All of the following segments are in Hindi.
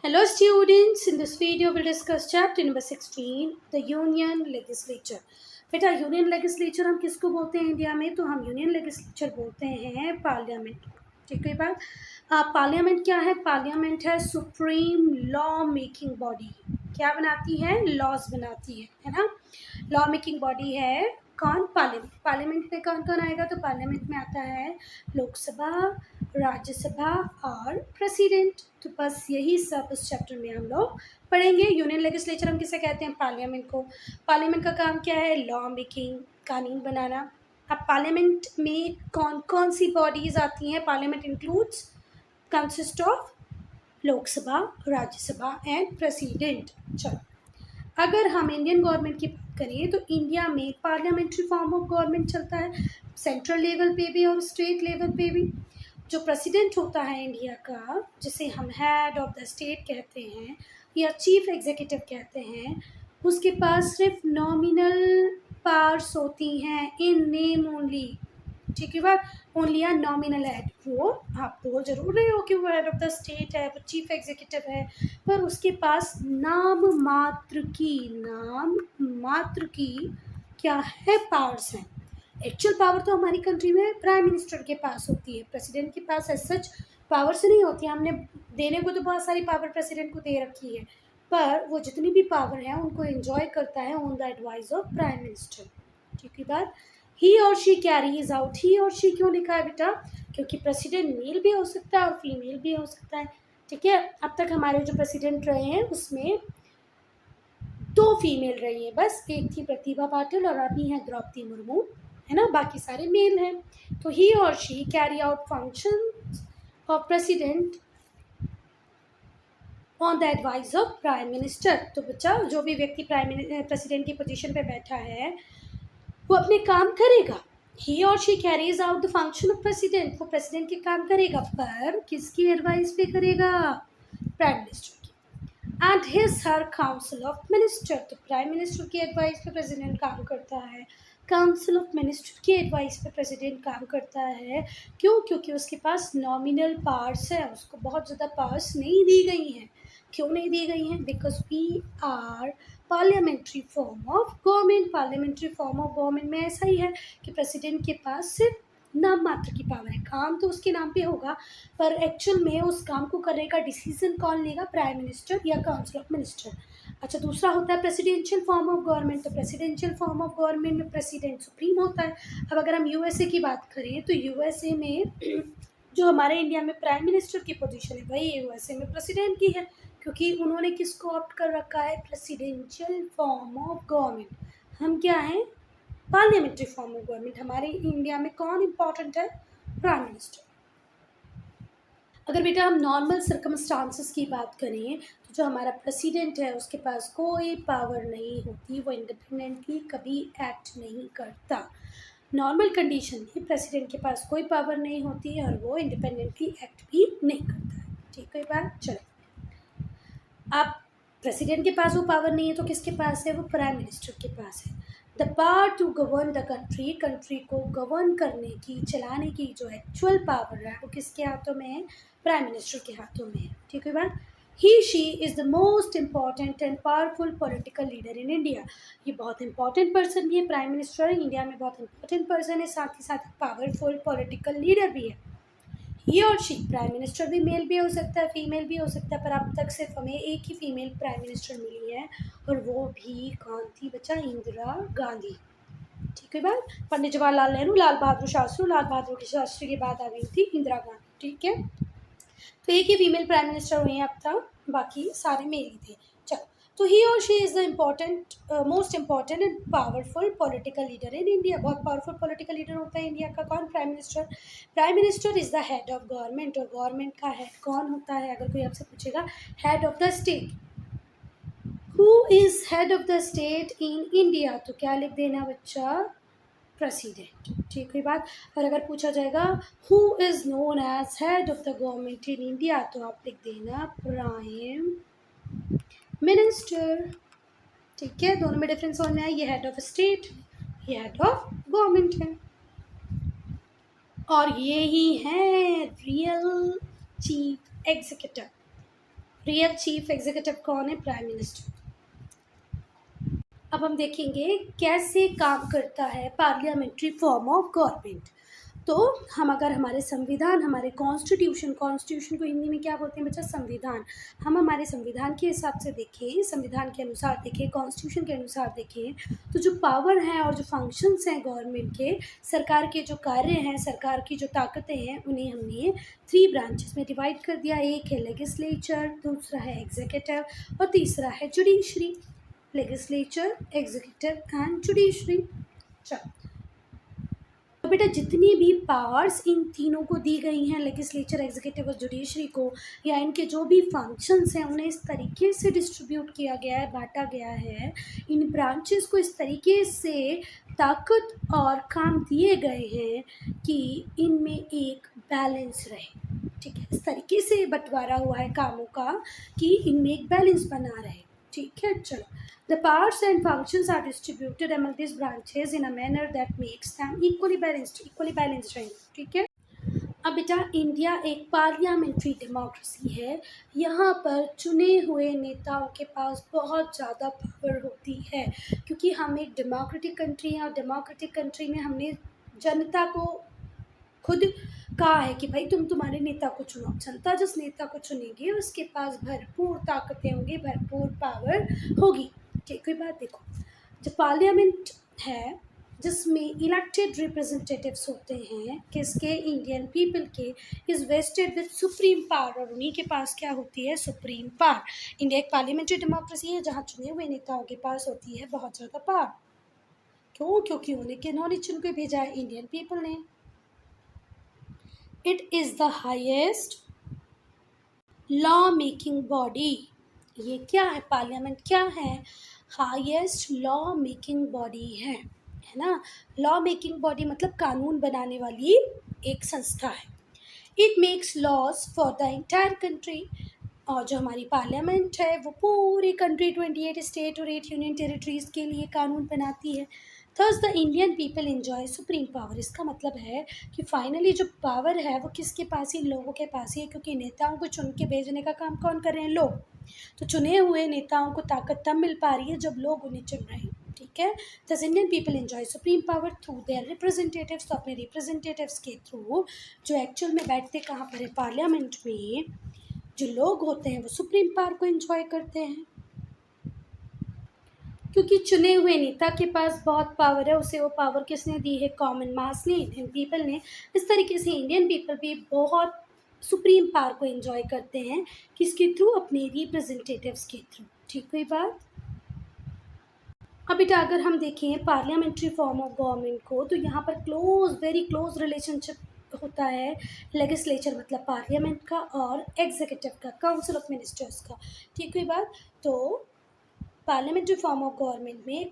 Hello students, in this video we'll discuss chapter number 16, the Union Legislature. बेटा यूनियन लेजिस्लेचर हम किसको बोलते हैं इंडिया में? तो हम यूनियन लेजिस्लेचर बोलते हैं पार्लियामेंट। ठीक है बात। पार्लियामेंट क्या है? पार्लियामेंट है सुप्रीम लॉ मेकिंग बॉडी। क्या बनाती है? लॉज बनाती है ना। लॉ मेकिंग बॉडी है कौन? पार्लियामेंट। पार्लियामेंट में कौन कौन आएगा? तो पार्लियामेंट में आता है लोकसभा, राज्यसभा और प्रेसिडेंट। तो बस यही सब उस चैप्टर में हम लोग पढ़ेंगे। यूनियन लेजिस्लेचर हम किसे कहते हैं? पार्लियामेंट को। पार्लियामेंट का काम क्या है? लॉ मेकिंग, कानून बनाना। अब पार्लियामेंट में कौन कौन सी बॉडीज आती हैं? Parliament includes consist of Lok Sabha, Rajya Sabha and president. चलो, अगर हम इंडियन गवर्नमेंट की बात करें तो इंडिया में पार्लियामेंट्री फॉर्म ऑफ गवर्नमेंट चलता है, सेंट्रल लेवल पे भी और स्टेट लेवल पे भी। जो प्रेसिडेंट होता है इंडिया का, जिसे हम हेड ऑफ द स्टेट कहते हैं या चीफ एग्जीक्यूटिव कहते हैं, उसके पास सिर्फ नॉमिनल पावर्स होती हैं, इन नेम ओनली। ठीक है बात। ओनली आ नॉमिनल हेड। वो आप बोल जरूर रहे हो कि वो हेड ऑफ द स्टेट है, वो चीफ एग्जीक्यूटिव है, पर उसके पास नाम मात्र की क्या है? पावर्स हैं। एक्चुअल पावर तो हमारी कंट्री में प्राइम मिनिस्टर के पास होती है, प्रेसिडेंट के पास एज सच पावर्स नहीं होती। हमने देने को तो बहुत सारी पावर प्रेसिडेंट को दे रखी है, पर वो जितनी भी पावर है उनको एंजॉय करता है on the advice of prime minister. ठीक है बात। ही और शी कैरीज आउट। ही और शी क्यों लिखा है बेटा? क्योंकि प्रेसिडेंट मेल भी हो सकता है और फीमेल भी हो सकता है। ठीक है। अब तक हमारे जो प्रेसिडेंट रहे हैं उसमें 2 फीमेल रही है बस। एक थी प्रतिभा पाटिल और अभी हैं द्रौपदी मुर्मू, है ना। बाकी सारे मेल हैं। तो ही और she carry out function of president on the advice of prime minister. तो बच्चा, जो भी व्यक्ति प्रेसिडेंट की पोजीशन पे बैठा है वो अपने काम करेगा। ही और she carries out the function of president. वो प्रेसिडेंट के काम करेगा, पर किसकी एडवाइस पे करेगा? प्राइम मिनिस्टर की। And his her council of minister. तो प्राइम मिनिस्टर की एडवाइस पे प्रेसिडेंट काम करता है, काउंसिल ऑफ मिनिस्टर की एडवाइस पे प्रेसिडेंट काम करता है। क्यों? क्योंकि उसके पास नॉमिनल पावर्स है, उसको बहुत ज़्यादा पावर्स नहीं दी गई हैं। क्यों नहीं दी गई हैं? Because we are parliamentary form of government. Parliamentary form of government में ऐसा ही है कि प्रेसिडेंट के पास सिर्फ नाम मात्र की पावर है। काम तो उसके नाम पे होगा, पर एक्चुअल में उस काम को करने का डिसीजन कौन लेगा? प्राइम मिनिस्टर या काउंसिल ऑफ मिनिस्टर। अच्छा, दूसरा होता है प्रेसिडेंशियल फॉर्म ऑफ गवर्नमेंट। तो प्रेसिडेंशियल फॉर्म ऑफ गवर्नमेंट में प्रेसिडेंट सुप्रीम होता है। अब अगर हम यूएसए की बात करें तो यूएसए में जो हमारे इंडिया में प्राइम मिनिस्टर की पोजीशन है वही यूएसए में प्रेसिडेंट की है, क्योंकि उन्होंने किसको ऑप्ट कर रखा है? Presidential form of government. हम क्या हैं? Parliamentary form of government. हमारे इंडिया में कौन इंपॉर्टेंट है? Prime minister. अगर बेटा हम नॉर्मल सर्कमस्टांसेस की बात करें तो जो हमारा प्रेसिडेंट है उसके पास कोई पावर नहीं होती, वो इंडिपेंडेंटली कभी एक्ट नहीं करता। नॉर्मल कंडीशन में प्रेसिडेंट के पास कोई पावर नहीं होती है और वो इंडिपेंडेंटली एक्ट भी नहीं करता है। ठीक है बात। चलो, अब प्रेसिडेंट के पास वो पावर नहीं है तो किसके पास है? वो प्राइम मिनिस्टर के पास है। The power to govern the country. Country को गवर्न करने की, चलाने की जो एक्चुअल पावर है वो किसके हाथों में है? प्राइम मिनिस्टर के हाथों में है। ठीक है बात। ही she is the most important and powerful political leader in India. ये बहुत इंपॉर्टेंट पर्सन भी है। प्राइम मिनिस्टर इंडिया में बहुत इंपॉर्टेंट पर्सन है, साथ ही साथ पावरफुल पॉलिटिकल लीडर भी है। ही और शी, प्राइम मिनिस्टर भी मेल भी हो सकता है, फीमेल भी हो सकता है, पर अब तक सिर्फ हमें एक ही फीमेल प्राइम मिनिस्टर मिली है और वो भी कौन थी बच्चा? इंदिरा गांधी। ठीक है बात। पंडित जवाहरलाल नेहरू, लाल बहादुर शास्त्री के बाद आ गई थी इंदिरा गांधी। ठीक है। तो एक ही फीमेल प्राइम मिनिस्टर हुई हैं अब तक, बाकी सारे मेल ही थे। चलो, तो ही और she is the important most important and powerful political leader in India. बहुत पावरफुल पॉलिटिकल लीडर होता है इंडिया का। कौन? Prime minister. Prime minister is the head of government. और गवर्नमेंट का हेड कौन होता है? अगर कोई आपसे पूछेगा, head of the state. Who is head of the state in India? तो क्या लिख देना बच्चा? प्रेसिडेंट। ठीक है बात। और अगर पूछा जाएगा who is known as head of the government in India, तो आप लिख देना प्राइम मिनिस्टर। ठीक है। दोनों में डिफरेंस समझ में आया? ये हेड ऑफ स्टेट, ये हेड ऑफ गवर्नमेंट है। और ये ही है real chief executive. Real chief executive कौन है? Prime minister. अब हम देखेंगे कैसे काम करता है पार्लियामेंट्री फॉर्म ऑफ गवर्नमेंट। तो हम अगर हमारे संविधान, हमारे कॉन्स्टिट्यूशन को हिंदी में क्या बोलते हैं बच्चा? संविधान। हम हमारे संविधान के हिसाब से देखें, संविधान के अनुसार देखें, कॉन्स्टिट्यूशन के अनुसार देखें, तो जो पावर हैं और जो फंक्शंस हैं गवर्नमेंट के, सरकार के जो कार्य हैं, सरकार की जो ताकतें हैं, उन्हें हमने 3 ब्रांचेस में डिवाइड कर दिया। एक है लेजिस्लेचर, दूसरा है एग्जीक्यूटिव और तीसरा है judiciary. Legislature, executive and judiciary. चलो, तो बेटा जितनी भी पावर्स इन तीनों को दी गई हैं, लेजिस्लेचर, एग्जीक्यूटिव और जुडिशरी को, या इनके जो भी फंक्शंस हैं, उन्हें इस तरीके से डिस्ट्रीब्यूट किया गया है, बांटा गया है, इन ब्रांचेस को इस तरीके से ताकत और काम दिए गए हैं कि इनमें एक बैलेंस रहे। ठीक है, इस तरीके से बंटवारा हुआ है कामों का कि इनमें एक बैलेंस बना रहे। ठीक है, चलो, the powers and functions are distributed among these branches in a manner that makes them equally balanced रहेंगे। ठीक है। अब बेटा इंडिया एक पार्लियामेंट्री डेमोक्रेसी है। यहाँ पर चुने हुए नेताओं के पास बहुत ज़्यादा पावर होती है, क्योंकि हम एक डेमोक्रेटिक कंट्री हैं और डेमोक्रेटिक कंट्री में हमने जनता को खुद कहा है कि भाई तुम तुम्हारे नेता को चुनो। जनता जिस नेता को चुनेगी उसके पास भरपूर ताकतें होंगी, भरपूर पावर होगी। ठीक, कोई बात देखो, जो पार्लियामेंट है जिसमें इलेक्टेड रिप्रेजेंटेटिव्स होते हैं किसके? इंडियन पीपल के, is wasted with supreme power, और उन्हीं के पास क्या होती है? Supreme power. इंडिया एक पार्लियामेंट्री डेमोक्रेसी है जहाँ चुने हुए नेताओं के पास होती है बहुत ज़्यादा पावर। क्यों? क्योंकि उन्हें किन्होंने चुन के भेजा है? इंडियन पीपल ने। It is the highest law making body। ये क्या है? पार्लियामेंट क्या है? हाईएस्ट लॉ मेकिंग बॉडी है ना। लॉ मेकिंग बॉडी मतलब कानून बनाने वाली एक संस्था है। It makes laws for the entire country, और जो हमारी पार्लियामेंट है वो पूरी कंट्री 28 स्टेट और 8 यूनियन टेरिटरीज़ के लिए कानून बनाती है। Thus the Indian people enjoy supreme power. इसका मतलब है कि फाइनली जो पावर है वो किसके पास ही? लोगों के पास ही है, क्योंकि नेताओं को चुन के भेजने का काम कौन कर रहे हैं? लोग। तो चुने हुए नेताओं को ताकत तब मिल पा रही है जब लोग उन्हें चुन रहे हैं। ठीक है, दस Indian people enjoy supreme power through their representatives. तो अपने रिप्रेजेंटेटिव्स के थ्रू, जो एक्चुअल में बैठते कहाँ पर है? पार्लियामेंट में, जो लोग होते हैं वो सुप्रीम पावर को एंजॉय करते हैं, क्योंकि चुने हुए नेता के पास बहुत पावर है। उसे वो पावर किसने दी है? कॉमन मास ने, इंडियन पीपल ने। इस तरीके से इंडियन पीपल भी बहुत सुप्रीम पावर को एंजॉय करते हैं, किसके थ्रू? अपने रिप्रेजेंटेटिव्स के थ्रू। ठीक हुई बात। अब बेटा अगर हम देखें पार्लियामेंट्री फॉर्म ऑफ गवर्नमेंट को, तो यहाँ पर वेरी क्लोज रिलेशनशिप होता है लेजिस्लेचर मतलब पार्लियामेंट का, और एग्जीक्यूटिव का, काउंसिल ऑफ मिनिस्टर्स का। ठीक हुई बात। तो पार्लियामेंट्री फॉर्म ऑफ गवर्नमेंट में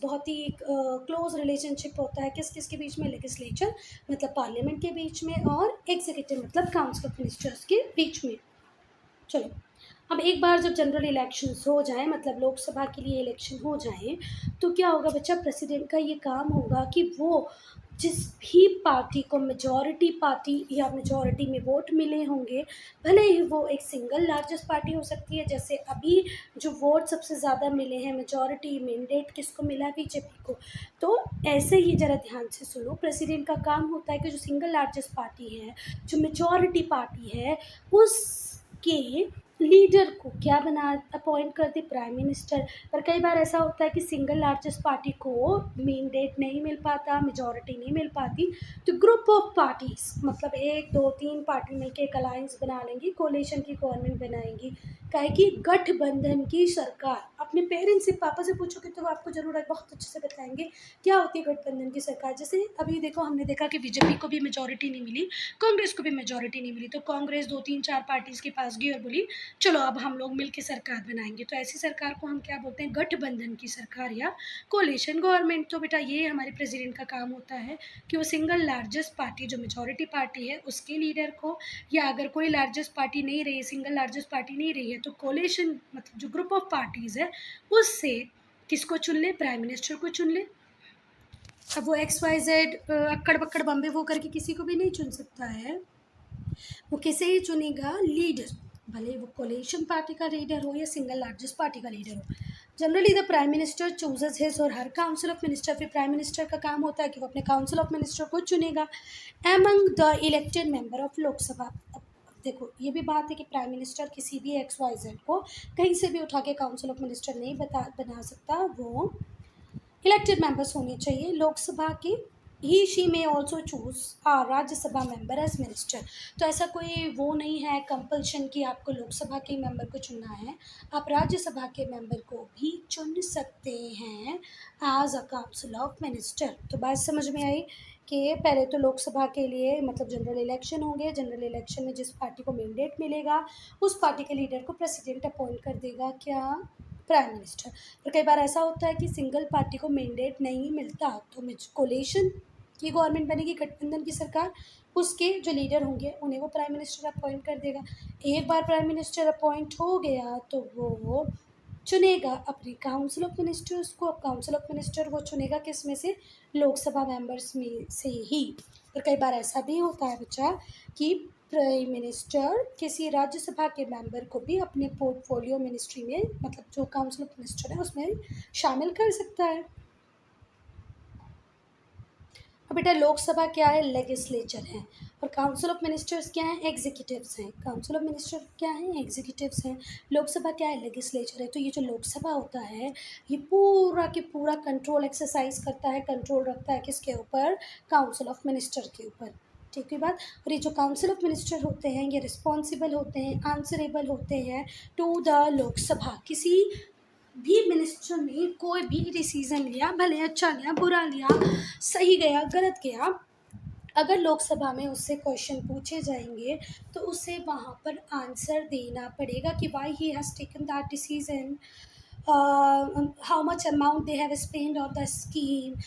बहुत ही क्लोज रिलेशनशिप होता है किस किस के बीच में? लेजिस्लेचर मतलब पार्लियामेंट के बीच में, और एग्जीक्यूटिव मतलब काउंसिल ऑफ मिनिस्टर्स के बीच में। चलो, अब एक बार जब जनरल इलेक्शंस हो जाए, मतलब लोकसभा के लिए इलेक्शन हो जाए, तो क्या होगा बच्चा? प्रेसिडेंट का ये काम होगा कि वो जिस भी पार्टी को मेजॉरिटी पार्टी या मेजॉरिटी में वोट मिले होंगे, भले ही वो एक सिंगल लार्जेस्ट पार्टी हो सकती है, जैसे अभी जो वोट सबसे ज़्यादा मिले हैं, मेजॉरिटी मैंडेट किसको मिला? बीजेपी को। तो ऐसे ही ज़रा ध्यान से सुनो, प्रेसिडेंट का काम होता है कि जो सिंगल लार्जेस्ट पार्टी है, जो मेजॉरिटी पार्टी है, उसके लीडर को क्या बना अपॉइंट कर दे? Prime minister. पर कई बार ऐसा होता है कि सिंगल लार्जेस्ट पार्टी को मैंडेट नहीं मिल पाता, मेजॉरिटी नहीं मिल पाती, तो ग्रुप ऑफ पार्टीज मतलब 1 2 3 पार्टी मिलकर एक अलायंस बना लेंगी, कोलिशन की गवर्नमेंट बनाएंगी। काहे कि गठबंधन की सरकार। अपने पेरेंट्स से, पापा से पूछोगे तो वो आपको ज़रूर बहुत अच्छे से बताएंगे क्या होती है गठबंधन की सरकार। जैसे अभी देखो, हमने देखा कि बीजेपी को भी मेजॉरिटी नहीं मिली, कांग्रेस को भी मेजॉरिटी नहीं मिली, तो कांग्रेस 2 3 4 पार्टीज़ के पास गई और बोली चलो अब हम लोग मिलकर सरकार बनाएंगे। तो ऐसी सरकार को हम क्या बोलते हैं? गठबंधन की सरकार या कोलिशन गवर्नमेंट। तो बेटा ये हमारे प्रेसिडेंट का काम होता है कि वो सिंगल लार्जेस्ट पार्टी जो मेजॉरिटी पार्टी है उसके लीडर को, या अगर कोई लार्जेस्ट पार्टी नहीं रही, सिंगल लार्जेस्ट पार्टी नहीं रही है, तो कोलिशन मतलब जो ग्रुप ऑफ पार्टीज़ है उससे किसको चुन ले? प्राइम मिनिस्टर को चुन ले। अब वो XYZ अक्कड़ बक्कड़ बम्बे वो करके किसी को भी नहीं चुन सकता है, वो किसे ही चुनेगा? लीडर। भले वो कोलिशन पार्टी का लीडर हो या सिंगल लार्जेस्ट पार्टी का लीडर हो। Generally the prime minister chooses his, और हर काउंसिल ऑफ मिनिस्टर, फिर प्राइम मिनिस्टर का काम होता है कि वो अपने काउंसिल ऑफ मिनिस्टर को चुनेगा among the elected member of Lok Sabha. अब देखो ये भी बात है कि प्राइम मिनिस्टर किसी भी XYZ को कहीं से भी उठा के काउंसिल ऑफ मिनिस्टर नहीं बना सकता, वो इलेक्टेड मेंबर्स होने चाहिए लोकसभा के। He she may also choose Rajya Sabha member as minister. तो ऐसा कोई वो नहीं है कंपल्शन कि आपको लोकसभा के मेंबर को चुनना है, आप राज्यसभा के मेंबर को भी चुन सकते हैं as a council of minister. तो बात समझ में आई कि पहले तो लोकसभा के लिए मतलब जनरल इलेक्शन होंगे, जनरल इलेक्शन में जिस पार्टी को मैंडेट मिलेगा उस पार्टी के लीडर को प्रेसिडेंट अपॉइंट कर देगा, क्या, प्राइम मिनिस्टर। पर कई बार ऐसा होता है कि सिंगल पार्टी को मैंडेट नहीं मिलता, तो कोलेशन की गवर्नमेंट बनेगी, गठबंधन की सरकार, उसके जो लीडर होंगे उन्हें वो प्राइम मिनिस्टर अपॉइंट कर देगा। एक बार प्राइम मिनिस्टर अपॉइंट हो गया तो वो चुनेगा अपनी काउंसिल ऑफ मिनिस्टर्स को। अब काउंसिल ऑफ मिनिस्टर वो चुनेगा किस में से, लोकसभा मेंबर्स में से ही। पर कई बार ऐसा भी होता है बच्चा कि प्राइम मिनिस्टर किसी राज्यसभा के मेंबर को भी अपने पोर्टफोलियो मिनिस्ट्री में, मतलब जो काउंसिल ऑफ मिनिस्टर है उसमें शामिल कर सकता है। अब बेटा लोकसभा क्या है, लेजिस्लेचर है, और काउंसिल ऑफ मिनिस्टर्स क्या है, एग्जीक्यूटिव्स हैं। काउंसिल ऑफ मिनिस्टर क्या है, एग्जीक्यूटिव्स हैं। लोकसभा क्या है, लेजिस्लेचर है। तो ये जो लोकसभा होता है ये पूरा के पूरा कंट्रोल एक्सरसाइज करता है, कंट्रोल रखता है किसके ऊपर, काउंसिल ऑफ मिनिस्टर के ऊपर। ठीक है बात। और ये जो काउंसिल ऑफ मिनिस्टर होते हैं ये रिस्पॉन्सिबल होते हैं, आंसरेबल होते हैं टू द लोकसभा। किसी भी मिनिस्टर ने कोई भी डिसीजन लिया, भले अच्छा लिया बुरा लिया, सही गया गलत गया, अगर लोकसभा में उससे क्वेश्चन पूछे जाएंगे तो उसे वहाँ पर आंसर देना पड़ेगा कि why he has taken that decision, how much amount they have spent on the scheme,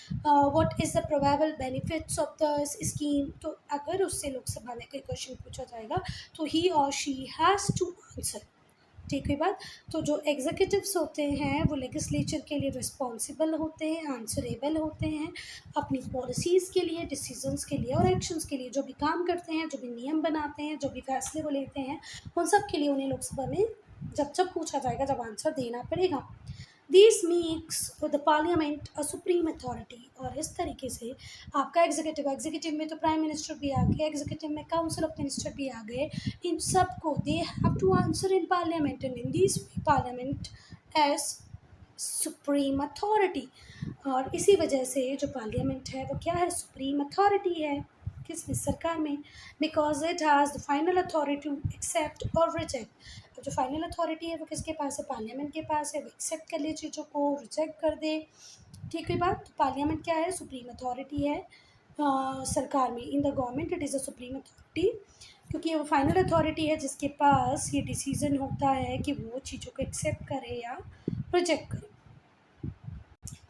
what is the probable benefits of the scheme। तो अगर उससे लोकसभा में कोई क्वेश्चन पूछा जाएगा तो ही और शी हैज़ टू आंसर। ठीक है बात। तो जो एग्जीक्यूटिव्स होते हैं वो लेजिस्लेचर के लिए रिस्पॉन्सिबल होते हैं, आंसरेबल होते हैं अपनी पॉलिसीज़ के लिए, डिसीजंस के लिए और एक्शंस के लिए। जो भी काम करते हैं, जो भी नियम बनाते हैं, जो भी फैसले वो लेते हैं, उन सब के लिए उन्हें लोकसभा में जब जब पूछा जाएगा जब आंसर देना पड़ेगा। This makes the parliament a supreme authority. और इस तरीके से आपका एग्जीक्यूटिव में तो प्राइम मिनिस्टर भी आ गए, एग्जीक्यूटिव में काउंसिल ऑफ मिनिस्टर भी आ गए, इन सब को they have to answer in parliament and in this parliament as supreme authority. और इसी वजह से जो पार्लियामेंट है वो क्या है, सुप्रीम अथॉरिटी है किसमें, सरकार में। Because it has the final authority to accept or reject. जो फाइनल अथॉरिटी है वो किसके पास है, पार्लियामेंट के पास है। वो एक्सेप्ट कर ले चीज़ों को, रिजेक्ट कर दे। ठीक है बात। तो पार्लियामेंट क्या है, सुप्रीम अथॉरिटी है सरकार में। In the government it is a supreme authority, क्योंकि ये वो फाइनल अथॉरिटी है जिसके पास ये डिसीज़न होता है कि वो चीज़ों को एक्सेप्ट करे या रिजेक्ट करे।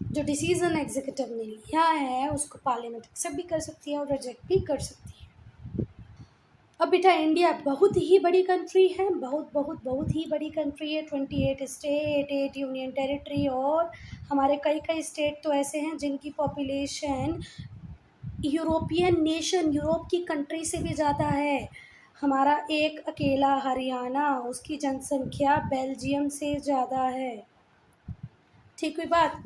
जो डिसीज़न एग्जीक्यूटिव ने लिया है उसको पार्लियामेंट एक्सेप्ट भी कर सकती है और रिजेक्ट भी कर सकती है। अब बेटा इंडिया बहुत ही बड़ी कंट्री है, बहुत ही बड़ी कंट्री है। 28 स्टेट, 8 यूनियन टेरिटरी, और हमारे कई स्टेट तो ऐसे हैं जिनकी पॉपुलेशन यूरोपियन नेशन, यूरोप की कंट्री से भी ज़्यादा है। हमारा एक अकेला हरियाणा, उसकी जनसंख्या बेल्जियम से ज़्यादा है। ठीक हुई बात।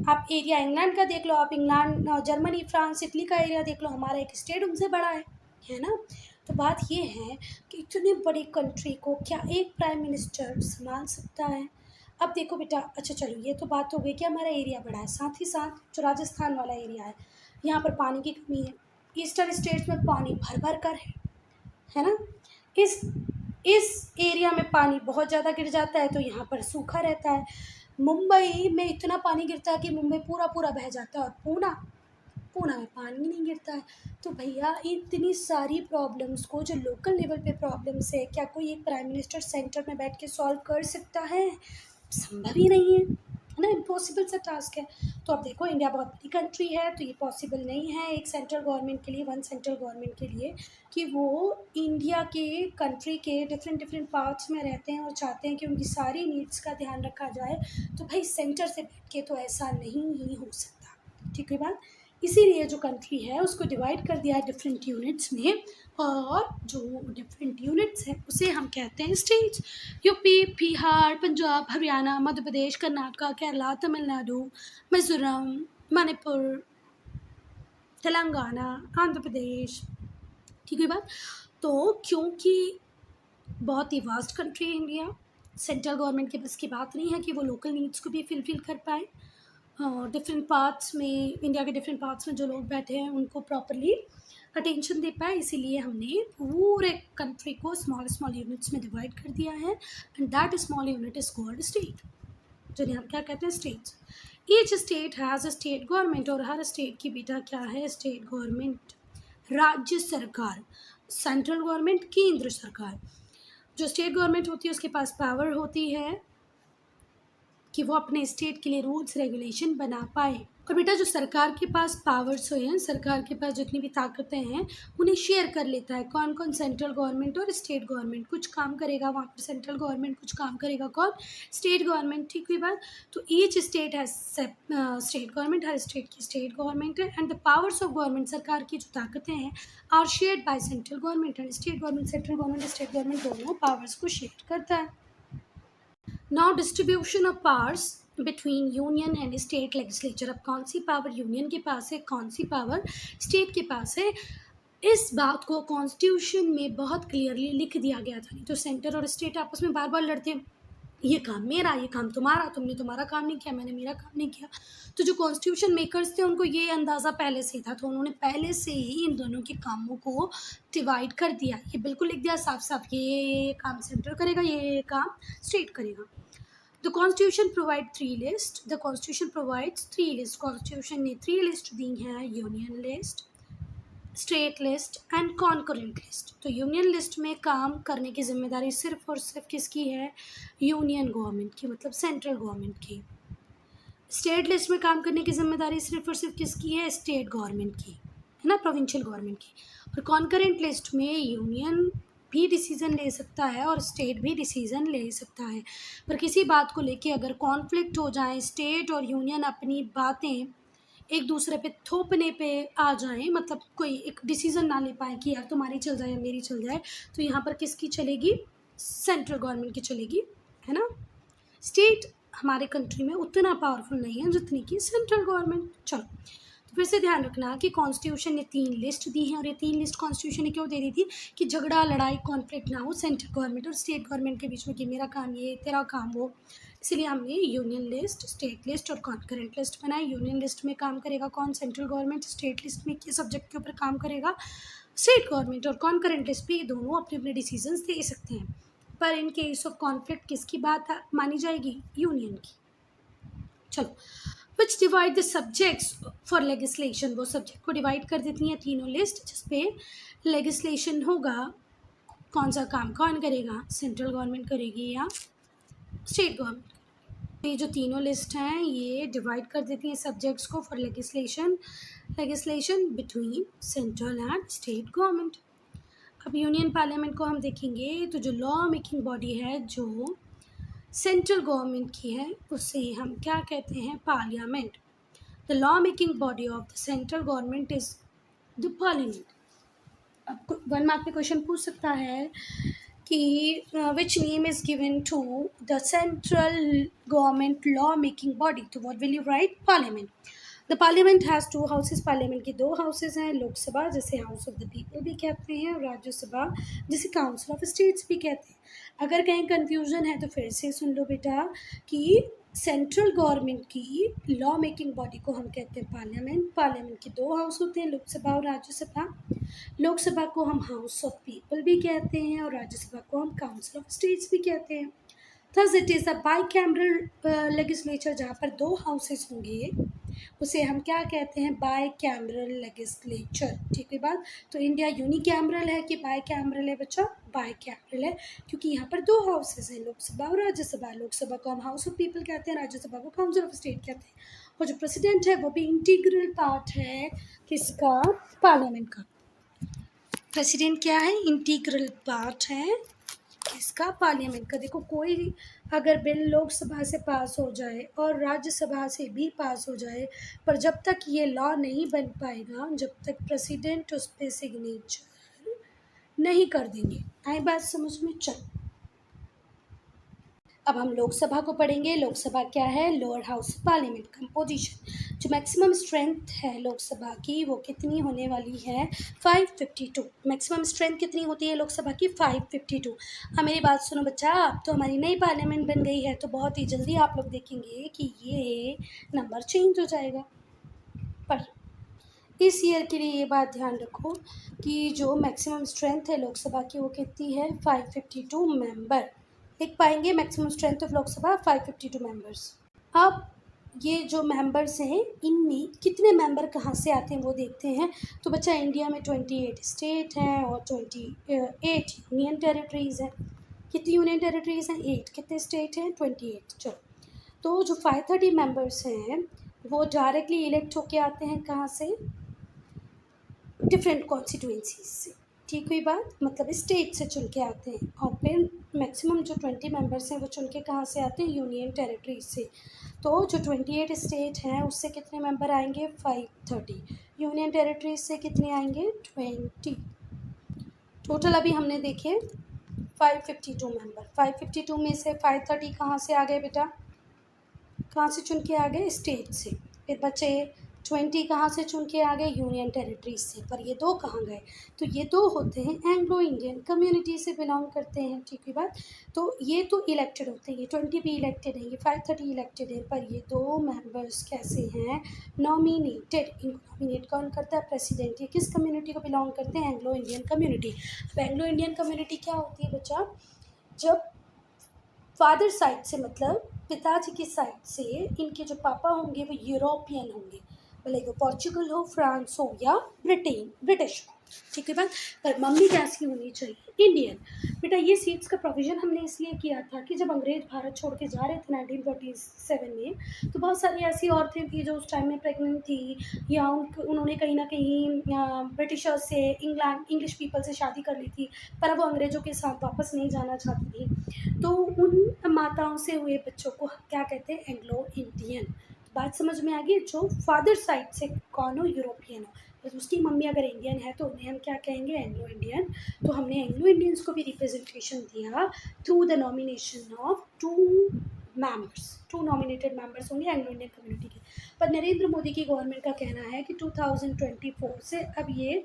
आप एरिया इंग्लैंड का देख लो, आप इंग्लैंड, जर्मनी, फ्रांस, इटली का एरिया देख लो, हमारा एक स्टेट उनसे बड़ा है ना। तो बात ये है कि इतनी बड़ी कंट्री को क्या एक प्राइम मिनिस्टर संभाल सकता है। अब देखो बेटा, अच्छा चलो ये तो बात हो गई कि हमारा एरिया बड़ा है, साथ ही साथ जो राजस्थान वाला एरिया है यहाँ पर पानी की कमी है। ईस्टर्न स्टेट्स में पानी भर भर कर है ना। इस इस एरिया में पानी बहुत ज़्यादा गिर जाता है तो यहाँ पर सूखा रहता है। मुंबई में इतना पानी गिरता है कि मुंबई पूरा पूरा बह जाता है, और पूना में पानी नहीं गिरता है। तो भैया इतनी सारी प्रॉब्लम्स को, जो लोकल लेवल पे प्रॉब्लम्स है, क्या कोई एक प्राइम मिनिस्टर सेंटर में बैठ के सॉल्व कर सकता है, संभव ही नहीं है ना, इम्पॉसिबल सा टास्क है। तो अब देखो इंडिया बहुत बड़ी कंट्री है तो ये पॉसिबल नहीं है एक सेंट्रल गवर्नमेंट के लिए, वन सेंट्रल गवर्नमेंट के लिए, कि वो इंडिया के कंट्री के डिफरेंट पार्ट्स में रहते हैं और चाहते हैं कि उनकी सारी नीड्स का ध्यान रखा जाए। तो भाई सेंटर से बैठ के तो ऐसा नहीं ही हो सकता। ठीक है बात। इसीलिए जो कंट्री है उसको डिवाइड कर दिया है डिफरेंट यूनिट्स में, और जो डिफरेंट यूनिट्स हैं उसे हम कहते हैं स्टेट्स। यूपी, बिहार, पंजाब, हरियाणा, मध्य प्रदेश, कर्नाटका, केरला, तमिलनाडु, मिजोरम, मणिपुर, तेलंगाना, आंध्र प्रदेश। ठीक है बात। तो क्योंकि बहुत ही वास्ट कंट्री है इंडिया, सेंट्रल गवर्नमेंट के बस की बात नहीं है कि वो लोकल नीड्स को भी फिलफिल कर पाए। डिफरेंट पार्ट्स में, इंडिया के डिफरेंट पार्ट्स में जो लोग बैठे हैं उनको प्रॉपरली अटेंशन दे पाए, इसीलिए हमने पूरे कंट्री को स्मॉल स्मॉल यूनिट्स में डिवाइड कर दिया है, and that small unit is called state, जिन्हें हम क्या कहते हैं, states. Each state has a state government, और हर स्टेट की बेटा क्या है, स्टेट गवर्नमेंट। राज्य सरकार, सेंट्रल गवर्नमेंट, केंद्र सरकार। जो स्टेट गवर्नमेंट होती है उसके पास पावर होती है कि वो अपने स्टेट के लिए रूल्स रेगुलेशन बना पाए। और बेटा जो सरकार के पास पावर्स हैं, सरकार के पास जितनी भी ताकतें हैं उन्हें शेयर कर लेता है। कौन कौन, सेंट्रल गवर्नमेंट और स्टेट गवर्नमेंट। कुछ काम करेगा वहाँ पर सेंट्रल गवर्नमेंट, कुछ काम करेगा कौन, स्टेट गवर्नमेंट। ठीक हुई बात। तो each state has state government, हर स्टेट की स्टेट गवर्नमेंट है, and the powers of government, सरकार की जो ताकतें हैं, are shared by central government and state government. Central government state government दोनों पावर्स को शेयर करता है। Now distribution of powers between union and state legislature. अब कौन सी पावर यूनियन के पास है, कौन सी पावर स्टेट के पास है, इस बात को कॉन्स्टिट्यूशन में बहुत क्लियरली लिख दिया गया था। नहीं तो सेंटर और स्टेट आपस में बार बार लड़ते हैं, ये काम मेरा, ये काम तुम्हारा, तुमने तुम्हारा काम नहीं किया, मैंने मेरा काम नहीं किया। तो जो कॉन्स्टिट्यूशन मेकर्स थे उनको ये अंदाज़ा पहले से था, तो उन्होंने पहले से ही इन दोनों के कामों को डिवाइड कर दिया। ये बिल्कुल लिख दिया साफ साफ, ये काम सेंटर करेगा, ये काम स्टेट करेगा। The Constitution provide three list. The Constitution provides three list. Constitution ने three list दी हैं, Union list, State list and Concurrent list. तो Union list में काम करने की जिम्मेदारी सिर्फ और सिर्फ किसकी है, Union गवर्नमेंट की, मतलब सेंट्रल गवर्नमेंट की। स्टेट लिस्ट में काम करने की जिम्मेदारी सिर्फ और सिर्फ किसकी है, स्टेट गवर्नमेंट की, है ना, प्रोविंशियल गवर्नमेंट की। और कॉन्करेंट लिस्ट में यूनियन भी डिसीज़न ले सकता है और स्टेट भी डिसीज़न ले सकता है, पर किसी बात को लेके अगर कॉन्फ्लिक्ट हो जाए, स्टेट और यूनियन अपनी बातें एक दूसरे पे थोपने पे आ जाएं, मतलब कोई एक डिसीज़न ना ले पाए कि यार तुम्हारी चल जाए या मेरी चल जाए, तो यहाँ पर किसकी चलेगी, सेंट्रल गवर्नमेंट की चलेगी, है ना। स्टेट हमारे कंट्री में उतना पावरफुल नहीं है जितनी कि सेंट्रल गवर्नमेंट। चलो, तो फिर से ध्यान रखना कि कॉन्स्टिट्यूशन ने 3 लिस्ट दी हैं, और ये 3 लिस्ट कॉन्स्टिट्यूशन ने क्यों दे दी थी कि झगड़ा, लड़ाई, कॉन्फ्लिक्ट ना हो सेंट्रल गवर्नमेंट और स्टेट गवर्नमेंट के बीच में कि मेरा काम ये, तेरा काम वो। इसलिए हमने यूनियन लिस्ट, स्टेट लिस्ट और कॉन्करेंट लिस्ट बनाई। यूनियन लिस्ट में काम करेगा कौन, सेंट्रल गवर्नमेंट। स्टेट लिस्ट में किस सब्जेक्ट के ऊपर काम करेगा, स्टेट गवर्नमेंट। और कॉन्करेंट लिस्ट पे ये दोनों अपने अपने डिसीजंस दे सकते हैं, पर इन केस ऑफ कॉन्फ्लिक्ट किसकी बात मानी जाएगी, यूनियन की। चलो, विच divide the subjects for legislation, वो सब्जेक्ट को डिवाइड कर देती हैं तीनों लिस्ट, जिसपे लेगिस्लेशन होगा, कौन सा काम कौन करेगा, सेंट्रल गवर्नमेंट करेगी या स्टेट गवर्नमेंट। ये जो तीनों लिस्ट हैं ये डिवाइड कर देती हैं सब्जेक्ट्स को for legislation between central and state government. अब यूनियन पार्लियामेंट को हम देखेंगे, तो जो लॉ मेकिंग बॉडी है जो सेंट्रल गवर्नमेंट की है उसे हम क्या कहते हैं, parliament. The law making body of the central government is the parliament. अब 1 मार्क में क्वेश्चन पूछ सकता है कि which name is given to the central government law making body, तो what will you write, parliament. The parliament has 2 houses, parliament के 2 हाउसेज हैं, लोकसभा जिसे हाउस ऑफ द पीपल भी कहते हैं, और राज्यसभा जिसे काउंसिल ऑफ स्टेट्स भी कहते हैं। अगर कहीं कन्फ्यूजन है तो फिर से सुन लो बेटा कि सेंट्रल गवर्नमेंट की लॉ मेकिंग बॉडी को हम कहते हैं पार्लियामेंट। पार्लियामेंट के 2 हाउस होते हैं, लोकसभा और राज्यसभा। लोकसभा को हम हाउस ऑफ पीपल भी कहते हैं और राज्यसभा को हम काउंसिल ऑफ स्टेट्स भी कहते हैं। Thus it is a bicameral legislature, जहाँ पर 2 हाउसेस होंगे उसे हम क्या कहते हैं, बाईकैमरल लेजिस्लेचर। ठीक है बात। तो इंडिया यूनिकैमरल है कि बाईकैमरल है बच्चा, बाईकैमरल है, क्योंकि यहाँ पर 2 हाउसेस हैं, लोकसभा और राज्यसभा। लोकसभा को हम हाउस ऑफ पीपल कहते हैं, राज्यसभा को काउंसिल ऑफ स्टेट कहते हैं। और जो प्रेसिडेंट है वो भी इंटीग्रल पार्ट है किसका, पार्लियामेंट का। प्रेसिडेंट क्या है, इंटीग्रल पार्ट है किसका? पार्लियामेंट का। देखो, कोई अगर बिल लोकसभा से पास हो जाए और राज्यसभा से भी पास हो जाए, पर जब तक ये लॉ नहीं बन पाएगा, जब तक प्रेसिडेंट उस पे सिग्नेचर नहीं कर देंगे। आई बात समझ में? चल, अब हम लोकसभा को पढ़ेंगे। लोकसभा क्या है? Lower house parliament. कंपोजिशन, जो मैक्सिमम स्ट्रेंथ है लोकसभा की वो कितनी होने वाली है? 552। मैक्सिमम स्ट्रेंथ कितनी होती है लोकसभा की? 552। हाँ, मेरी बात सुनो बच्चा, अब तो हमारी नई पार्लियामेंट बन गई है, तो बहुत ही जल्दी आप लोग देखेंगे कि ये नंबर चेंज हो जाएगा। पर इस ईयर के लिए ये बात ध्यान रखो कि जो मैक्सिमम स्ट्रेंथ है लोकसभा की वो कितनी है? 552 मेंबर। लिख पाएंगे? Maximum strength of Lok Sabha 552 members. अब ये जो मेंबर्स हैं इनमें कितने मेंबर कहाँ से आते हैं वो देखते हैं। तो बच्चा, इंडिया में 28 स्टेट हैं और 28 यूनियन टेरिटरीज़ हैं। कितनी यूनियन टेरिटरीज़ हैं? 8। कितने स्टेट हैं? 28। चलो, तो जो 530 मेंबर्स हैं वो डायरेक्टली इलेक्ट होके आते हैं कहाँ से? डिफरेंट कॉन्स्टिट्यूएंसीज से। ठीक हुई बात? मतलब स्टेट से चुन के आते हैं। और फिर मैक्सिमम जो 20 मेंबर्स हैं वो चुन के कहाँ से आते हैं? यूनियन टेरिटरी से। तो जो 28 स्टेट हैं उससे कितने मेंबर आएंगे? 530। यूनियन टेरिटरीज से कितने आएंगे? 20। टोटल अभी हमने देखे 552 मेंबर। 552 में से 530 कहाँ से आ गए बेटा? कहाँ से चुन के आ गए? स्टेट से। फिर बचे 20 कहाँ से चुन के आ गए? यूनियन टेरिटरीज से। पर ये 2 कहाँ गए? तो ये 2 होते हैं एंग्लो इंडियन कम्युनिटी से बिलोंग करते हैं। ठीक है बात? तो ये तो इलेक्टेड होते हैं, ये 20 भी इलेक्टेड है, ये 530 इलेक्टेड है। पर ये 2 मेंबर्स कैसे हैं? नॉमिनेटेड। इनको नॉमिनेट कौन करता है? प्रेसिडेंट। ये किस कम्युनिटी को बिलोंग करते हैं? Anglo Indian community. अब एंग्लो इंडियन कम्युनिटी क्या होती है बच्चा? जब फादर साइड से, मतलब पिताजी की साइड से, इनके जो पापा होंगे वो यूरोपियन होंगे, भले वो पोर्चुगल हो, फ्रांस हो या ब्रिटिश हो। ठीक है बात? पर मम्मी कैसी होनी चाहिए? इंडियन। बेटा, ये सीट्स का प्रोविज़न हमने इसलिए किया था कि जब अंग्रेज़ भारत छोड़ के जा रहे थे 1947 में, तो बहुत सारी ऐसी औरतें थी जो उस टाइम में प्रेग्नेंट थी, या उन्होंने कहीं ना कहीं ब्रिटिशर्स से, इंग्लिश पीपल से शादी कर ली थी, पर अब वो अंग्रेज़ों के साथ वापस नहीं जाना चाहती थी। तो उन माताओं से हुए बच्चों को क्या कहते हैं? Anglo Indian. बात समझ में आ गई? जो फादर साइड से कौन हो? यूरोपियन हो। तो उसकी मम्मी अगर इंडियन है तो उन्हें हम क्या कहेंगे? Anglo Indian. तो हमने एंग्लो इंडियंस को भी रिप्रेजेंटेशन दिया through the nomination of 2 members. 2 nominated members होंगे एंग्लो इंडियन कम्युनिटी के। पर नरेंद्र मोदी की गवर्नमेंट का कहना है कि 2024 से अब ये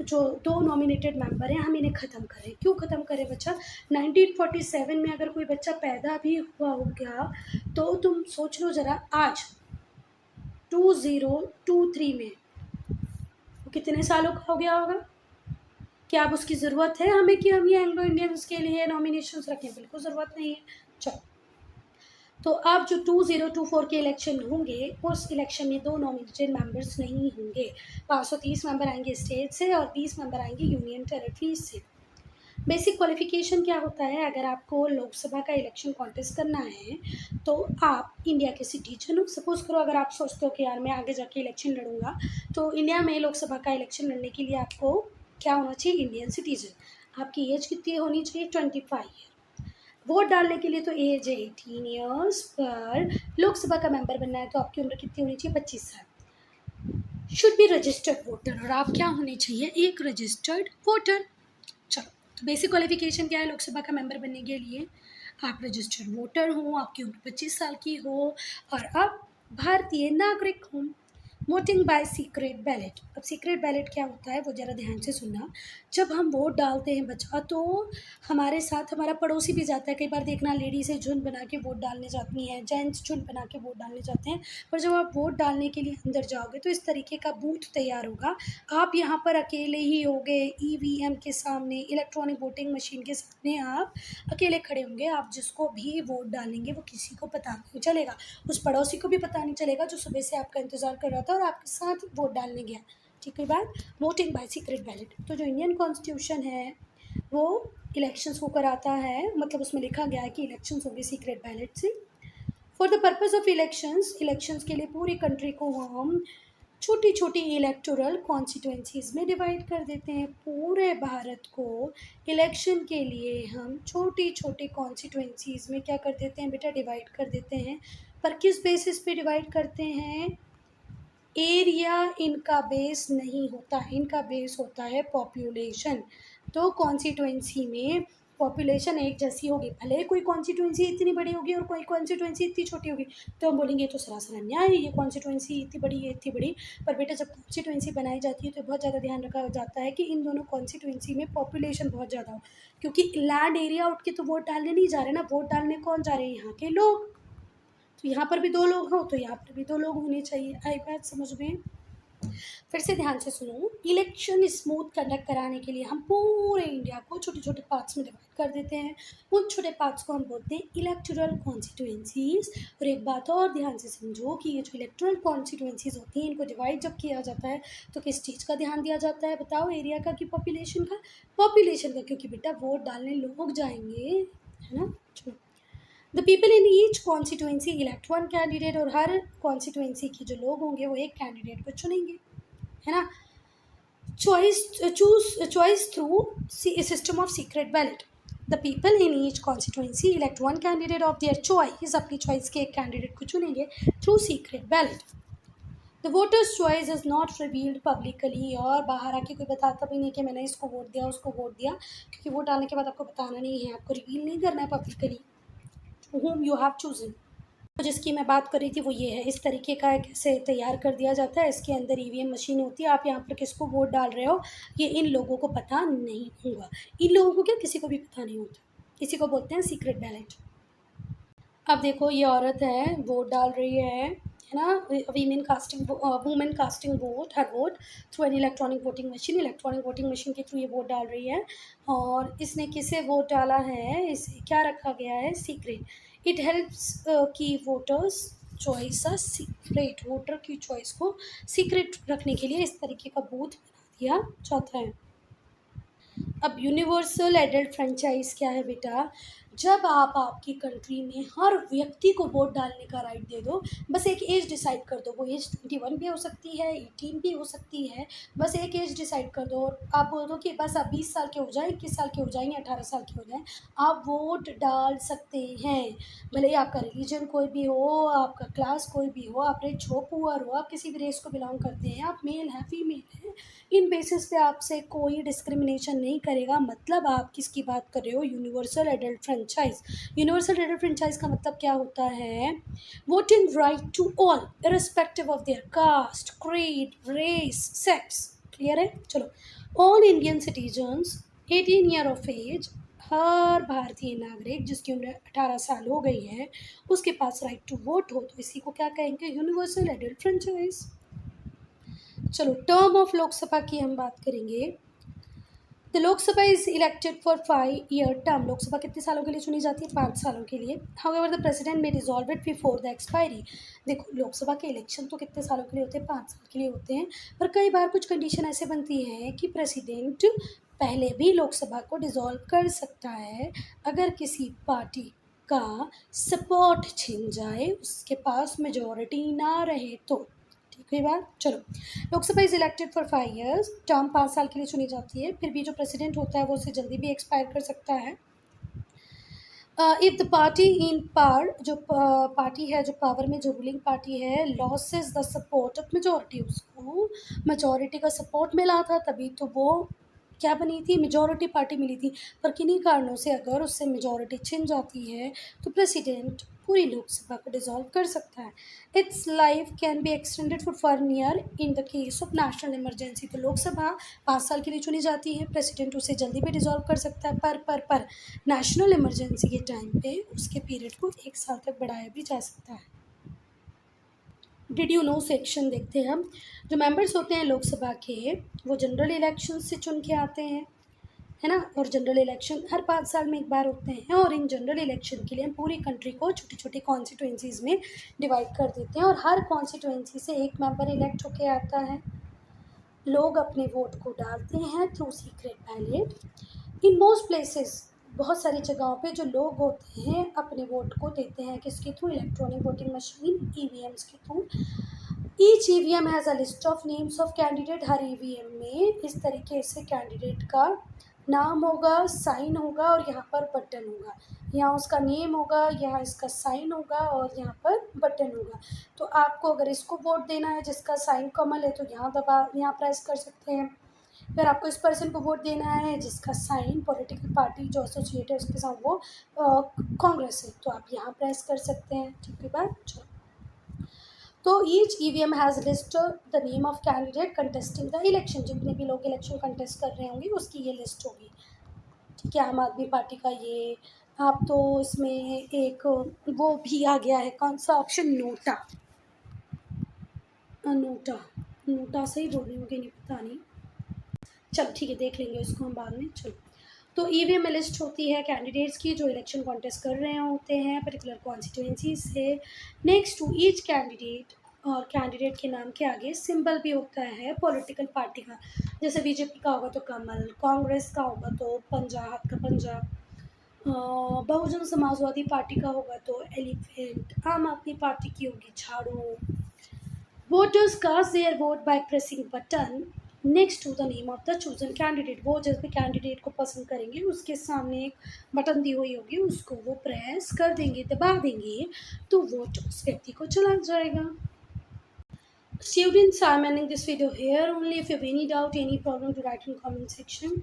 जो 2 नॉमिनेटेड मेंबर हैं हम इन्हें ख़त्म करें। क्यों ख़त्म करें बच्चा? 1947 में अगर कोई बच्चा पैदा भी हुआ हो गया तो तुम सोच लो ज़रा, आज 2023 में वो कितने सालों का हो गया होगा? क्या अब उसकी ज़रूरत है हमें कि हम ये एंग्लो इंडियंस के लिए नॉमिनेशंस रखें? बिल्कुल ज़रूरत नहीं है। चलो, तो अब जो 2024 के इलेक्शन होंगे उस इलेक्शन में 2 नॉमिनेटेड मेंबर्स नहीं होंगे। 530 मेंबर आएंगे स्टेट से और 20 मेंबर आएंगे यूनियन टेरिटरीज से। बेसिक क्वालिफिकेशन क्या होता है? अगर आपको लोकसभा का इलेक्शन कॉन्टेस्ट करना है तो आप इंडिया के सिटीजन हो। सपोज़ करो अगर आप सोचते हो कि यार मैं आगे जाके इलेक्शन लड़ूंगा, तो इंडिया में लोकसभा का इलेक्शन लड़ने के लिए आपको क्या होना चाहिए? Indian citizen. आपकी एज कितनी होनी चाहिए? 25 ईयर। वोट डालने के लिए तो एज है 18 ईयर्स, पर लोकसभा का मेंबर बनना है तो आपकी उम्र कितनी होनी चाहिए? 25 साल। Should be registered voter. और आप क्या होने चाहिए? एक रजिस्टर्ड वोटर। चलो, तो बेसिक क्वालिफिकेशन क्या है लोकसभा का मेंबर बनने के लिए? आप रजिस्टर्ड वोटर हो, आपकी उम्र 25 साल की हो और आप भारतीय नागरिक हो। Voting by secret ballot. अब सीक्रेट बैलेट क्या होता है वो ज़रा ध्यान से सुनना। जब हम वोट डालते हैं बच्चा तो हमारे साथ हमारा पड़ोसी भी जाता है। कई बार देखना लेडीज़ें झुंड बना के वोट डालने जाती हैं, जेंट्स झुंड बना के वोट डालने जाते हैं। पर जब आप वोट डालने के लिए अंदर जाओगे तो इस तरीके का बूथ तैयार होगा। आप यहाँ पर अकेले ही होगे, ईवीएम के सामने, इलेक्ट्रॉनिक वोटिंग मशीन के सामने आप अकेले खड़े होंगे। आप जिसको भी वोट डालेंगे वो किसी को पता नहीं चलेगा, उस पड़ोसी को भी पता नहीं चलेगा जो सुबह से आपका इंतज़ार कर रहा था और आपके साथ वोट डालने गया। ठीक है बात? Voting by secret ballot. तो जो इंडियन कॉन्स्टिट्यूशन है वो इलेक्शंस को कराता है, मतलब उसमें लिखा गया है कि इलेक्शंस होंगे सीक्रेट बैलेट से। For the purpose of elections के लिए पूरी कंट्री को हम छोटी छोटी इलेक्टोरल कॉन्स्टिट्यूंसीज़ में डिवाइड कर देते हैं। पूरे भारत को इलेक्शन के लिए हम छोटी छोटी कॉन्स्टिट्यूंसीज़ में क्या कर देते हैं बेटा, डिवाइड कर देते हैं। पर किस बेसिस पे डिवाइड करते हैं? एरिया इनका बेस नहीं होता, इनका बेस होता है पॉपुलेशन। तो कॉन्स्टिट्यूंसी में पॉपुलेशन एक जैसी होगी, भले ही कोई कॉन्स्टिट्यूंसी इतनी बड़ी होगी और कोई कॉन्स्टिट्यूंसी इतनी छोटी होगी, तो हम बोलेंगे ये तो सरासर अन्याय है, ये कॉन्स्टिट्यूंसी इतनी बड़ी है इतनी बड़ी। पर बेटा जब कॉन्स्टिट्यूंसी बनाई जाती है तो बहुत ज़्यादा ध्यान रखा जाता है कि इन दोनों कॉन्स्टिट्यूंसी में पॉपुलेशन बहुत ज़्यादा हो, क्योंकि लैंड एरिया उठ के तो वोट डालने नहीं जा रहे ना, वोट डालने कौन जा रहे हैं? यहाँ के लोग। तो यहाँ पर भी 2 लोग हों तो यहाँ पर भी 2 लोग होने चाहिए। आई बात समझ में? फिर से ध्यान से सुनो। इलेक्शन स्मूथ कंडक्ट कराने के लिए हम पूरे इंडिया को छोटे छोटे पार्ट्स में डिवाइड कर देते हैं। उन छोटे पार्ट्स को हम बोलते हैं इलेक्टोरल कॉन्स्टिट्यूंसीज। और एक बात और ध्यान से समझो कि ये जो इलेक्टोरल कॉन्स्टिट्यूंसीज होती हैं, इनको डिवाइड जब किया जाता है तो किस चीज़ का ध्यान दिया जाता है बताओ? एरिया का कि पॉपुलेशन का? पॉपुलेशन का, क्योंकि बेटा वोट डालने लोग जाएंगे, है ना। चलो, the people in each constituency elect one candidate. और हर कॉन्स्टिट्यूंसी के जो लोग होंगे वो एक कैंडिडेट को चुनेंगे, है ना। choice through a system of secret ballot. The people in each constituency elect one candidate of their choice. अपनी choice के एक candidate को चुनेंगे through secret ballot. The voter's choice is not revealed publicly. और बाहर आके कोई बताता भी नहीं कि मैंने इसको वोट दिया उसको वोट दिया, क्योंकि वोट डालने के बाद आपको बताना नहीं है, आपको रिवील नहीं करना है publicly whom you have chosen. तो जिसकी मैं बात कर रही थी वो ये है। इस तरीके का कैसे तैयार कर दिया जाता है। इसके अंदर ईवीएम मशीन होती है, आप यहाँ पर किसको वोट डाल रहे हो ये इन लोगों को पता नहीं होगा। इन लोगों को क्या, किसी को भी पता नहीं होता, इसी को बोलते हैं सीक्रेट बैलेट। अब देखो ये औरत है, वोट डाल रही है ना। Women casting vote, her vote through an electronic voting machine. Electronic voting machine के थ्रू ये वोट डाल रही है। और इसने किसे वोट डाला है, इसे क्या रखा गया है? सीक्रेट। इट हेल्प्स की वोटर्स चॉइस सीक्रेट। वोटर की चॉइस को सीक्रेट रखने के लिए इस तरीके का बूथ बना दिया जाता है। अब यूनिवर्सल एडल्ट फ्रेंचाइज क्या है बेटा? जब आप आपकी कंट्री में हर व्यक्ति को वोट डालने का राइट दे दो, बस एक एज डिसाइड कर दो, वो एज 21 भी हो सकती है, 18 भी हो सकती है, बस एक एज डिसाइड कर दो और आप बोल दो कि बस आप 20 साल के हो जाएं, 21 साल के हो जाएंगे, 18 साल के हो जाएं, आप वोट डाल सकते हैं। भले ही आपका रिलीजन कोई भी हो, आपका क्लास कोई भी हो, आप रिच हो पुअर हो, आप किसी भी रेस को बिलोंग करते हैं, आप मेल हैं फीमेल हैं, इन बेसिस पे आपसे कोई डिस्क्रिमिनेशन नहीं करेगा। मतलब आप किसकी बात कर रहे हो? Universal adult franchise. Universal adult franchise का मतलब क्या होता है? Voting right to all irrespective of their caste, creed, race, sex. Clear है? चलो, all Indian citizens 18 year of age, हर भारतीय नागरिक जिसकी उम्र 18 साल हो गई है उसके पास राइट टू वोट हो, तो इसी को क्या कहेंगे? Universal adult franchise. चलो, टर्म ऑफ लोकसभा की हम बात करेंगे। The Lok Sabha is elected for 5-year term. Lok Sabha कितने सालों के लिए चुनी जाती है? 5 सालों के लिए। हाउएवर द प्रेसिडेंट में dissolve it before the expiry. देखो, लोकसभा के इलेक्शन तो कितने सालों के लिए होते हैं? 5 साल के लिए होते हैं। पर कई बार कुछ कंडीशन ऐसे बनती हैं कि प्रेसिडेंट पहले भी लोकसभा को डिसॉल्व कर सकता है अगर किसी पार्टी का सपोर्ट छिन जाए, उसके पास मेजॉरिटी ना रहे तो। ठीक है बात? चलो, Lok Sabha is elected for 5 years term 5 साल के लिए चुनी जाती है। फिर भी जो प्रेसिडेंट होता है वो उससे जल्दी भी एक्सपायर कर सकता है। If the party in power, जो पार्टी है जो पावर में, जो रूलिंग पार्टी है, losses the support of majority, उसको मेजॉरिटी का सपोर्ट मिला था तभी तो वो क्या बनी थी? मेजॉरिटी पार्टी मिली थी। पर किन्हीं कारणों से अगर उससे मेजॉरिटी छिन जाती है तो प्रेसिडेंट पूरी लोकसभा को डिसॉल्व कर सकता है। It's life can be extended for 1 year in the case of national emergency. तो लोकसभा 5 साल के लिए चुनी जाती है, प्रेसिडेंट उसे जल्दी भी डिसॉल्व कर सकता है, पर नेशनल इमरजेंसी के टाइम पे उसके पीरियड को 1 साल तक बढ़ाया भी जा सकता है। डिड यू नो सेक्शन देखते हैं हम। जो मेंबर्स होते हैं लोकसभा के वो जनरल इलेक्शन से चुन के आते हैं, है ना। और जनरल इलेक्शन हर 5 साल में एक बार होते हैं। और इन जनरल इलेक्शन के लिए हम पूरी कंट्री को छोटी छोटी कॉन्स्टिट्यूंसीज़ में डिवाइड कर देते हैं और हर कॉन्स्टिट्यूंसी से एक मेंबर इलेक्ट होके आता है। लोग अपने वोट को डालते हैं through secret ballot. In most places, बहुत सारी जगहों पे जो लोग होते हैं अपने वोट को देते हैं किसके through? Electronic voting machine, EVMs के through. Each EVM has a list of names of candidate. हर ईवीएम में इस तरीके से कैंडिडेट का नाम होगा, साइन होगा और यहाँ पर बटन होगा। यहाँ उसका नेम होगा, यहाँ इसका साइन होगा और यहाँ पर बटन होगा। तो आपको अगर इसको वोट देना है जिसका साइन कमल है तो यहाँ प्रेस कर सकते हैं। फिर आपको इस पर्सन को वोट देना है जिसका साइन पॉलिटिकल पार्टी जो एसोसिएट है उसके साथ वो कांग्रेस है, तो आप यहाँ प्रेस कर सकते हैं। ठीक है बात। चलो, तो each EVM has list the name of candidate contesting the election. जितने भी लोग इलेक्शन कंटेस्ट कर रहे होंगे उसकी ये लिस्ट होगी। ठीक है, आम आदमी पार्टी का ये। आप तो इसमें एक वो भी आ गया है, कौन सा ऑप्शन, नोटा। नोटा नोटा सही बोल रही हूँ कि नहीं पता नहीं, चलो ठीक है देख लेंगे उसको हम बाद में। चलो, तो ईवीएम में लिस्ट होती है कैंडिडेट्स की जो इलेक्शन कॉन्टेस्ट कर रहे होते हैं पर्टिकुलर कॉन्स्टिट्यूएंसी से। नेक्स्ट टू ईच कैंडिडेट, और कैंडिडेट के नाम के आगे सिंबल भी होता है पॉलिटिकल पार्टी का। जैसे बीजेपी का होगा तो कमल, कांग्रेस का होगा तो पंजा, हाथ का पंजा, बहुजन समाजवादी पार्टी का होगा तो एलिफेंट, आम आदमी पार्टी की होगी झाड़ू। Voters cast their vote by pressing button next to the name of the chosen candidate. वो जिस भी कैंडिडेट को पसंद करेंगे उसके सामने एक बटन दी हुई होगी, उसको वो प्रेस कर देंगे, दबा देंगे तो वोट उस व्यक्ति को चला जाएगा। Students, I'm ending this video here only. If you have any doubt, any problem, to write in comment section.